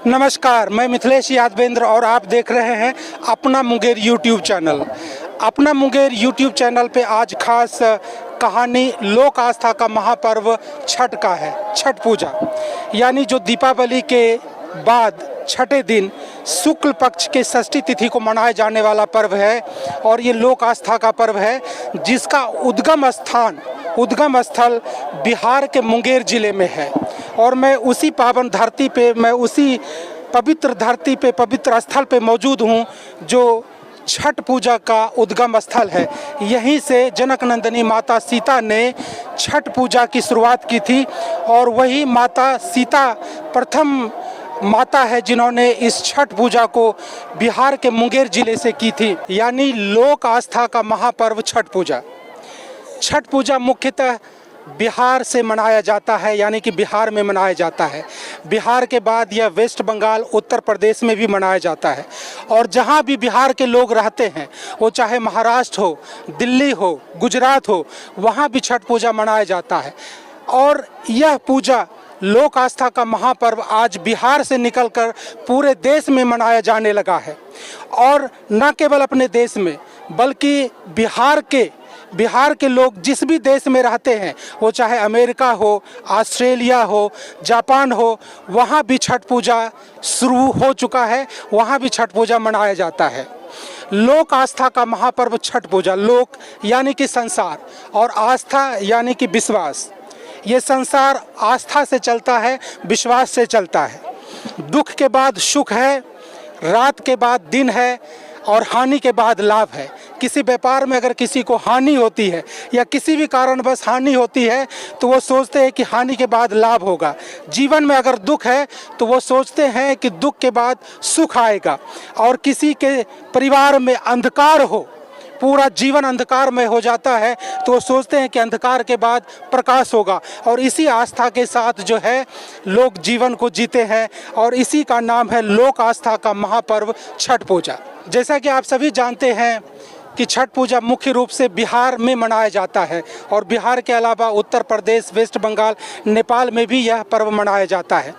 नमस्कार, मैं मिथिलेश यादवेंद्र और आप देख रहे हैं अपना मुंगेर यूट्यूब चैनल। अपना मुंगेर यूट्यूब चैनल पे आज खास कहानी लोक आस्था का महापर्व छठ का है। छठ पूजा यानी जो दीपावली के बाद छठे दिन शुक्ल पक्ष के षष्ठी तिथि को मनाए जाने वाला पर्व है और ये लोक आस्था का पर्व है जिसका उद्गम स्थल बिहार के मुंगेर ज़िले में है। और मैं उसी पावन धरती पे, मैं उसी पवित्र धरती पे, पवित्र स्थल पे मौजूद हूँ जो छठ पूजा का उद्गम स्थल है। यहीं से जनक नंदिनी माता सीता ने छठ पूजा की शुरुआत की थी और वही माता सीता प्रथम माता है जिन्होंने इस छठ पूजा को बिहार के मुंगेर ज़िले से की थी। यानी लोक आस्था का महापर्व छठ पूजा। छठ पूजा मुख्यतः बिहार से मनाया जाता है, यानी कि बिहार में मनाया जाता है। बिहार के बाद यह वेस्ट बंगाल, उत्तर प्रदेश में भी मनाया जाता है। और जहाँ भी बिहार के लोग रहते हैं, वो चाहे महाराष्ट्र हो, दिल्ली हो, गुजरात हो, वहाँ भी छठ पूजा मनाया जाता है। और यह पूजा लोक आस्था का महापर्व आज बिहार से निकलकर पूरे देश में मनाया जाने लगा है। और न केवल अपने देश में बल्कि बिहार के लोग जिस भी देश में रहते हैं, वो चाहे अमेरिका हो, ऑस्ट्रेलिया हो, जापान हो, वहाँ भी छठ पूजा शुरू हो चुका है, वहाँ भी छठ पूजा मनाया जाता है। लोक आस्था का महापर्व छठ पूजा। लोक यानी कि संसार और आस्था यानी कि विश्वास। ये संसार आस्था से चलता है, विश्वास से चलता है। दुख के बाद सुख है, रात के बाद दिन है और हानि के बाद लाभ है। किसी व्यापार में अगर किसी को हानि होती है या किसी भी कारणवश हानि होती है तो वो सोचते हैं कि हानि के बाद लाभ होगा। जीवन में अगर दुख है तो वो सोचते हैं कि दुख के बाद सुख आएगा। और किसी के परिवार में अंधकार हो, पूरा जीवन अंधकार में हो जाता है, तो वो सोचते हैं कि अंधकार के बाद प्रकाश होगा। और इसी आस्था के साथ जो है लोग जीवन को जीते हैं और इसी का नाम है लोक आस्था का महापर्व छठ पूजा। जैसा कि आप सभी जानते हैं कि छठ पूजा मुख्य रूप से बिहार में मनाया जाता है और बिहार के अलावा उत्तर प्रदेश, वेस्ट बंगाल, नेपाल में भी यह पर्व मनाया जाता है।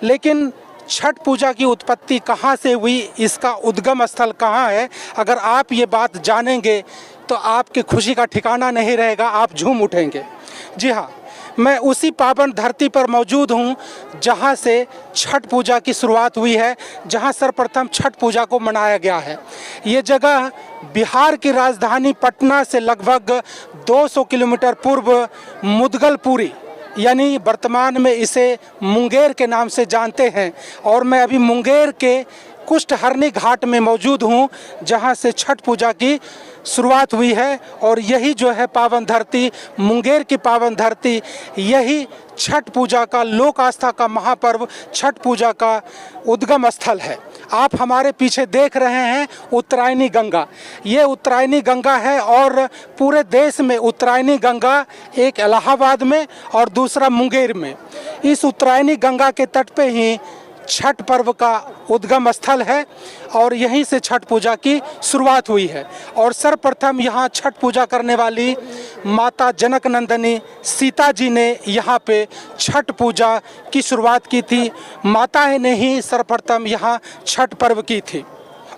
लेकिन छठ पूजा की उत्पत्ति कहाँ से हुई, इसका उद्गम स्थल कहाँ है, अगर आप ये बात जानेंगे तो आपकी खुशी का ठिकाना नहीं रहेगा, आप झूम उठेंगे। जी हाँ, मैं उसी पावन धरती पर मौजूद हूँ जहाँ से छठ पूजा की शुरुआत हुई है, जहाँ सर्वप्रथम छठ पूजा को मनाया गया है। ये जगह बिहार की राजधानी पटना से लगभग 200 किलोमीटर पूर्व मुदगलपुरी, यानी वर्तमान में इसे मुंगेर के नाम से जानते हैं। और मैं अभी मुंगेर के कुष्ठहरणी घाट में मौजूद हूँ जहाँ से छठ पूजा की शुरुआत हुई है। और यही जो है पावन धरती, मुंगेर की पावन धरती, यही छठ पूजा का, लोक आस्था का महापर्व छठ पूजा का उद्गम स्थल है। आप हमारे पीछे देख रहे हैं उत्तरायणी गंगा। ये उत्तरायणी गंगा है और पूरे देश में उत्तरायणी गंगा, एक इलाहाबाद में और दूसरा मुंगेर में। इस उत्तरायणी गंगा के तट पे ही छठ पर्व का उद्गम स्थल है और यहीं से छठ पूजा की शुरुआत हुई है। और सर्वप्रथम यहाँ छठ पूजा करने वाली माता जनक नंदिनी सीता जी ने यहाँ पे छठ पूजा की शुरुआत की थी। माताएं ने ही सर्वप्रथम यहाँ छठ पर्व की थी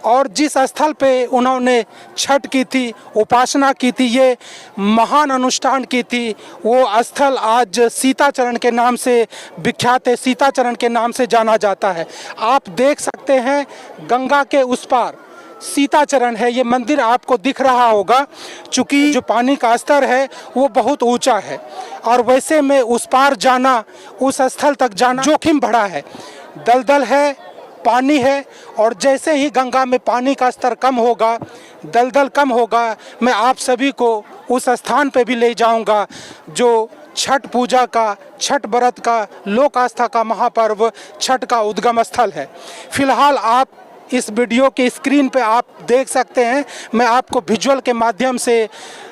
और जिस स्थल पे उन्होंने छठ की थी, उपासना की थी, ये महान अनुष्ठान की थी, वो स्थल आज सीताचरण के नाम से विख्यात है, सीताचरण के नाम से जाना जाता है। आप देख सकते हैं गंगा के उस पार सीताचरण है। ये मंदिर आपको दिख रहा होगा, चूँकि जो पानी का स्तर है वो बहुत ऊंचा है और वैसे में उस पार जाना, उस स्थल तक जाना जोखिम भरा है। दलदल है, पानी है और जैसे ही गंगा में पानी का स्तर कम होगा, दलदल कम होगा, मैं आप सभी को उस स्थान पे भी ले जाऊंगा जो छठ पूजा का, छठ व्रत का, लोक आस्था का महापर्व छठ का उद्गम स्थल है। फिलहाल आप इस वीडियो के स्क्रीन पे आप देख सकते हैं, मैं आपको विजुअल के माध्यम से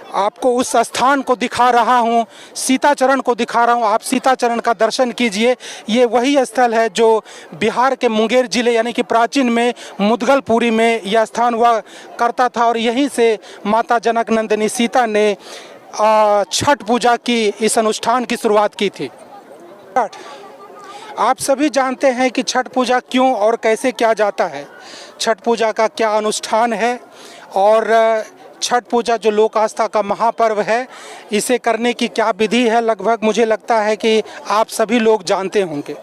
आपको उस स्थान को दिखा रहा हूँ, सीताचरण को दिखा रहा हूँ। आप सीताचरण का दर्शन कीजिए। ये वही स्थल है जो बिहार के मुंगेर ज़िले यानी कि प्राचीन में मुदगलपुरी में यह स्थान हुआ करता था और यहीं से माता जनक नंदिनी सीता ने छठ पूजा की, इस अनुष्ठान की शुरुआत की थी। आप सभी जानते हैं कि छठ पूजा क्यों और कैसे किया जाता है, छठ पूजा का क्या अनुष्ठान है और छठ पूजा जो लोक आस्था का महापर्व है, इसे करने की क्या विधि है। लगभग मुझे लगता है कि आप सभी लोग जानते होंगे,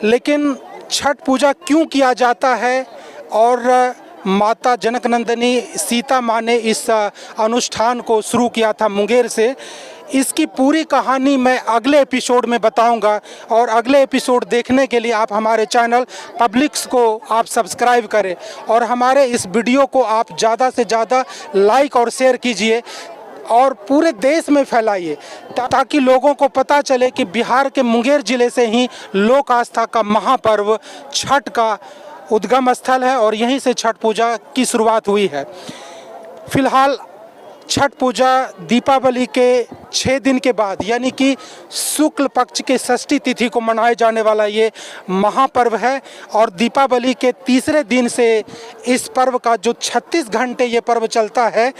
लेकिन छठ पूजा क्यों किया जाता है और माता जनकनंदिनी सीता माँ ने इस अनुष्ठान को शुरू किया था मुंगेर से, इसकी पूरी कहानी मैं अगले एपिसोड में बताऊंगा। और अगले एपिसोड देखने के लिए आप हमारे चैनल पब्लिक्स को आप सब्सक्राइब करें और हमारे इस वीडियो को आप ज़्यादा से ज़्यादा लाइक और शेयर कीजिए और पूरे देश में फैलाइए, ताकि लोगों को पता चले कि बिहार के मुंगेर ज़िले से ही लोक आस्था का महापर्व छठ का उद्गम स्थल है और यहीं से छठ पूजा की शुरुआत हुई है। फिलहाल छठ पूजा दीपावली के 6 दिन के बाद यानी कि शुक्ल पक्ष के षष्ठी तिथि को मनाए जाने वाला ये महापर्व है और दीपावली के तीसरे दिन से इस पर्व का जो 36 घंटे ये पर्व चलता है,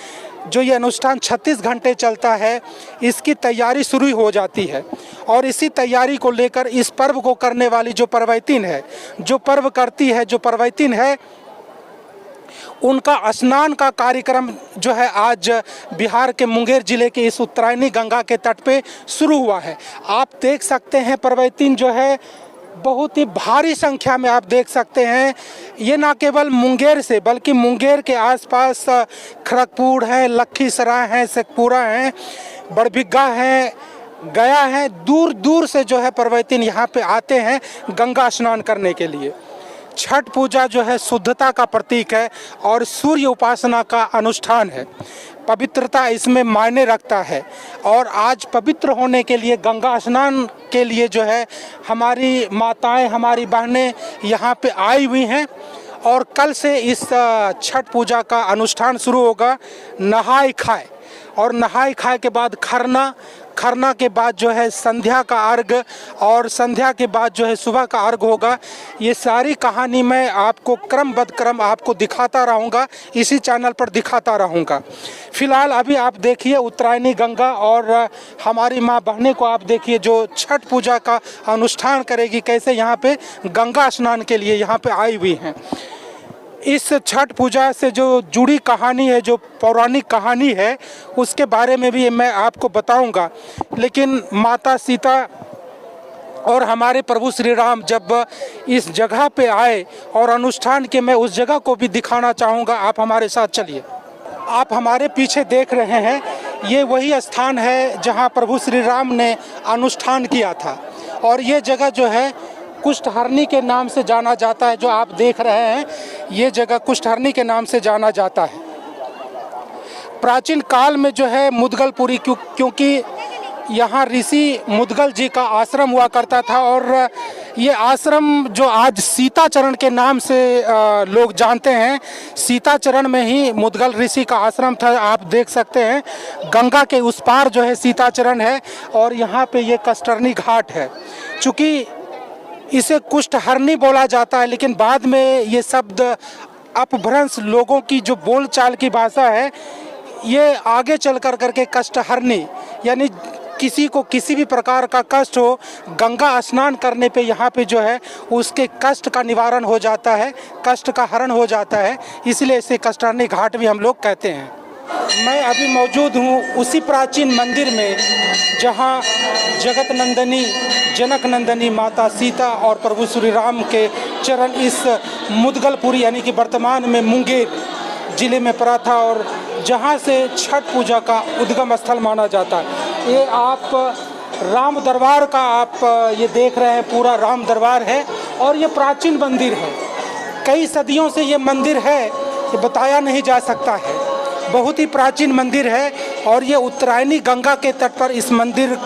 जो ये अनुष्ठान 36 घंटे चलता है, इसकी तैयारी शुरू हो जाती है। और इसी तैयारी को लेकर इस पर्व को करने वाली जो परवैतिन है, जो पर्व करती है, जो परवैतिन है, उनका स्नान का कार्यक्रम जो है आज बिहार के मुंगेर ज़िले के इस उत्तरायणी गंगा के तट पे शुरू हुआ है। आप देख सकते हैं परवैतिन जो है बहुत ही भारी संख्या में आप देख सकते हैं। ये ना केवल मुंगेर से बल्कि मुंगेर के आसपास खड़गपुर है, लखीसराय है, शेखपुरा है, बड़बिग्गा है, गया है, दूर दूर से जो है परवैतिन यहाँ पे आते हैं गंगा स्नान करने के लिए। छठ पूजा जो है शुद्धता का प्रतीक है और सूर्य उपासना का अनुष्ठान है। पवित्रता इसमें मायने रखता है और आज पवित्र होने के लिए गंगा स्नान के लिए जो है हमारी माताएं, हमारी बहनें यहाँ पे आई हुई हैं और कल से इस छठ पूजा का अनुष्ठान शुरू होगा। नहाए खाए और नहाए खाए के बाद खरना, खरना के बाद जो है संध्या का अर्घ और संध्या के बाद जो है सुबह का अर्घ होगा। ये सारी कहानी मैं आपको क्रमबद्ध क्रम आपको दिखाता रहूँगा, इसी चैनल पर दिखाता रहूँगा। फिलहाल अभी आप देखिए उत्तरायणी गंगा और हमारी माँ बहनें को आप देखिए जो छठ पूजा का अनुष्ठान करेगी, कैसे यहाँ पे गंगा स्नान के लिए यहाँ पे आई हुई हैं। इस छठ पूजा से जो जुड़ी कहानी है, जो पौराणिक कहानी है, उसके बारे में भी मैं आपको बताऊंगा। लेकिन माता सीता और हमारे प्रभु श्री राम जब इस जगह पे आए और अनुष्ठान के, मैं उस जगह को भी दिखाना चाहूँगा। आप हमारे साथ चलिए। आप हमारे पीछे देख रहे हैं, ये वही स्थान है जहाँ प्रभु श्री राम ने अनुष्ठान किया था और ये जगह जो है कुष्ठहरणी के नाम से जाना जाता है। जो आप देख रहे हैं ये जगह कुष्ठहरणी के नाम से जाना जाता है। प्राचीन काल में जो है मुदगलपुरी, क्योंकि यहाँ ऋषि मुदगल जी का आश्रम हुआ करता था और ये आश्रम जो आज सीताचरण के नाम से लोग जानते हैं, सीताचरण में ही मुदगल ऋषि का आश्रम था। आप देख सकते हैं गंगा के उस पार जो है सीताचरण है और यहाँ पे ये कष्टरनी घाट है। चूँकि इसे कुष्ठहरणी बोला जाता है, लेकिन बाद में ये शब्द अपभ्रंश, लोगों की जो बोलचाल की भाषा है, ये आगे चल कर करके कष्टहरणी, यानी किसी को किसी भी प्रकार का कष्ट हो, गंगा स्नान करने पे यहाँ पे जो है उसके कष्ट का निवारण हो जाता है, कष्ट का हरण हो जाता है, इसलिए इसे कष्टहरणी घाट भी हम लोग कहते हैं। मैं अभी मौजूद हूँ उसी प्राचीन मंदिर में जहाँ जगत नंदिनी, जनक नंदिनी माता सीता और प्रभु श्री राम के चरण इस मुदगलपुरी यानी कि वर्तमान में मुंगेर ज़िले में पड़ा था और जहाँ से छठ पूजा का उद्गम स्थल माना जाता है। ये आप राम दरबार का आप ये देख रहे हैं, पूरा राम दरबार है और ये प्राचीन मंदिर है। कई सदियों से ये मंदिर है, ये बताया नहीं जा सकता है। बहुत ही प्राचीन मंदिर है और ये उत्तरायणी गंगा के तट पर इस मंदिर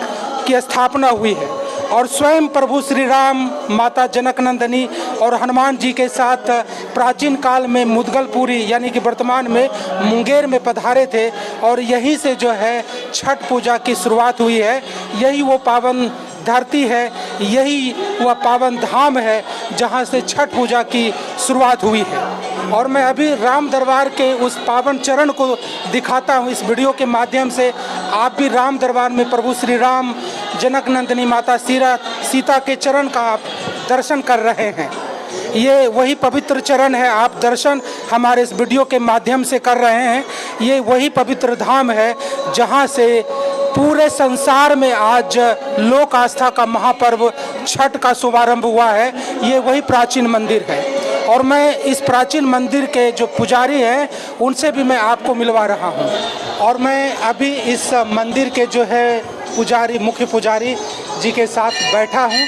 की स्थापना हुई है और स्वयं प्रभु श्री राम, माता जनकनंदिनी और हनुमान जी के साथ प्राचीन काल में मुदगलपुरी यानी कि वर्तमान में मुंगेर में पधारे थे और यहीं से जो है छठ पूजा की शुरुआत हुई है। यही वो पावन धरती है, यही वह पावन धाम है जहाँ से छठ पूजा की शुरुआत हुई है। और मैं अभी राम दरबार के उस पावन चरण को दिखाता हूँ इस वीडियो के माध्यम से। आप भी राम दरबार में प्रभु श्री राम, जनक नंदिनी माता सीता के चरण का आप दर्शन कर रहे हैं। ये वही पवित्र चरण है, आप दर्शन हमारे इस वीडियो के माध्यम से कर रहे हैं। ये वही पवित्र धाम है जहाँ से पूरे संसार में आज लोक आस्था का महापर्व छठ का शुभारंभ हुआ है। ये वही प्राचीन मंदिर है और मैं इस प्राचीन मंदिर के जो पुजारी हैं उनसे भी मैं आपको मिलवा रहा हूँ। और मैं अभी इस मंदिर के जो है पुजारी, मुख्य पुजारी जी के साथ बैठा हूँ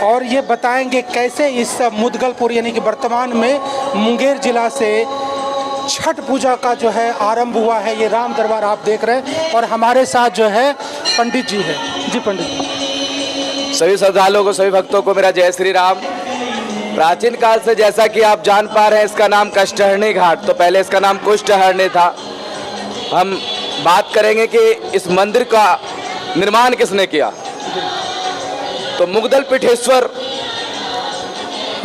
और ये बताएंगे कैसे इस मुदगलपुर यानी कि वर्तमान में मुंगेर जिला से छठ पूजा का जो है आरंभ हुआ है। ये राम दरबार आप देख रहे हैं और हमारे साथ जो है पंडित जी है। जी पंडित जी। सभी श्रद्धालुओं को, सभी भक्तों को मेरा जय श्री राम। प्राचीन काल से जैसा कि आप जान पा रहे हैं, इसका नाम कष्टहरणी घाट, तो पहले इसका नाम कुष्ठहरणी था। हम बात करेंगे कि इस मंदिर का निर्माण किसने किया। तो मुगदल पीठेश्वर,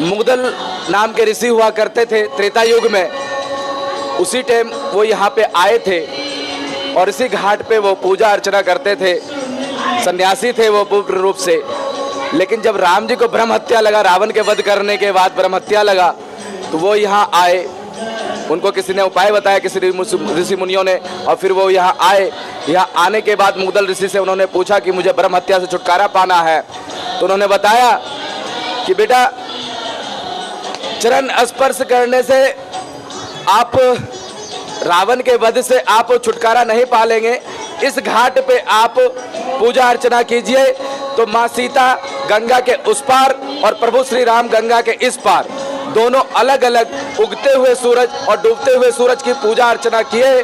मुगदल नाम के ऋषि हुआ करते थे त्रेता युग में। उसी टाइम वो यहाँ पे आए थे और इसी घाट पे वो पूजा अर्चना करते थे। सन्यासी थे वो पूर्ण रूप से। लेकिन जब राम जी को ब्रह्म हत्या लगा, रावण के वध करने के बाद ब्रह्म हत्या लगा, तो वो यहाँ आए। उनको किसी ने उपाय बताया, किसी ऋषि मुनियों ने, और फिर वो यहाँ आए। यहाँ आने के बाद मुगदल ऋषि से उन्होंने पूछा कि मुझे ब्रह्म हत्या से छुटकारा पाना है। तो उन्होंने बताया कि बेटा, चरण स्पर्श करने से आप रावण के वध से आप छुटकारा नहीं पालेंगे। इस घाट पे आप पूजा अर्चना कीजिए तो माँ सीता गंगा के उस पार और प्रभु श्री राम गंगा के इस पार, दोनों अलग अलग उगते हुए सूरज और डूबते हुए सूरज की पूजा अर्चना किए,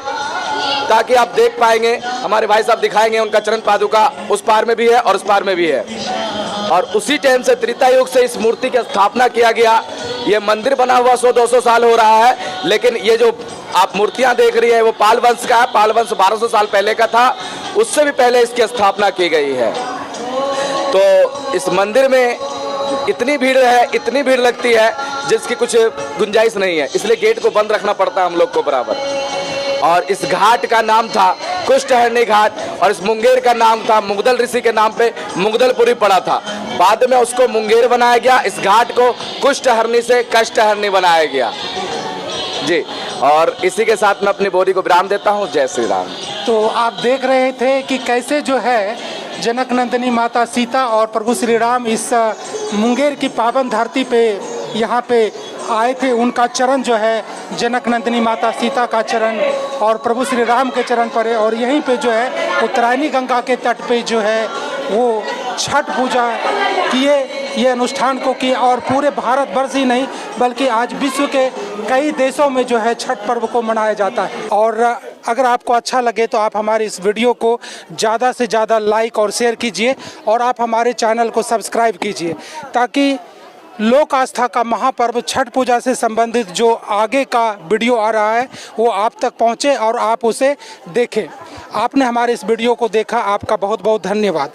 ताकि आप देख पाएंगे। हमारे भाई साहब दिखाएंगे, उनका चरण पादुका उस पार में भी है और उस पार में भी है। और उसी टाइम से त्रेता युग से इस मूर्ति की स्थापना किया गया। ये मंदिर बना हुआ 100-200 साल हो रहा है, लेकिन ये जो आप मूर्तियां देख रही हैं वो पाल वंश का है। पाल वंश 1200 साल पहले का था, उससे भी पहले इसकी स्थापना की गई है। तो इस मंदिर में इतनी भीड़ है, इतनी भीड़ लगती है जिसकी कुछ गुंजाइश नहीं है, इसलिए गेट को बंद रखना पड़ता है हम लोग को बराबर। और इस घाट का नाम था कुष्ठहरणी घाट और इस मुंगेर का नाम था, मुगदल ऋषि के नाम पे मुगदलपुरी पड़ा था। बाद में उसको मुंगेर बनाया गया, इस घाट को कुष्ठहरणी से कष्टहरणी बनाया गया जी। और इसी के साथ मैं अपनी बोरी को विराम देता हूँ। जय श्री राम। तो आप देख रहे थे कि कैसे जो है जनक नंदिनी माता सीता और प्रभु श्री राम इस मुंगेर की पावन धरती पे यहाँ पे आए थे। उनका चरण जो है जनक नंदिनी माता सीता का चरण और प्रभु श्री राम के चरण पर है। और यहीं पे जो है उत्तरायणी गंगा के तट पे जो है वो छठ पूजा किए, ये अनुष्ठान को किए। और पूरे भारत वर्ष ही नहीं बल्कि आज विश्व के कई देशों में जो है छठ पर्व को मनाया जाता है। और अगर आपको अच्छा लगे तो आप हमारे इस वीडियो को ज़्यादा से ज़्यादा लाइक और शेयर कीजिए और आप हमारे चैनल को सब्सक्राइब कीजिए, ताकि लोक आस्था का महापर्व छठ पूजा से संबंधित जो आगे का वीडियो आ रहा है वो आप तक पहुंचे और आप उसे देखें। आपने हमारे इस वीडियो को देखा, आपका बहुत बहुत धन्यवाद।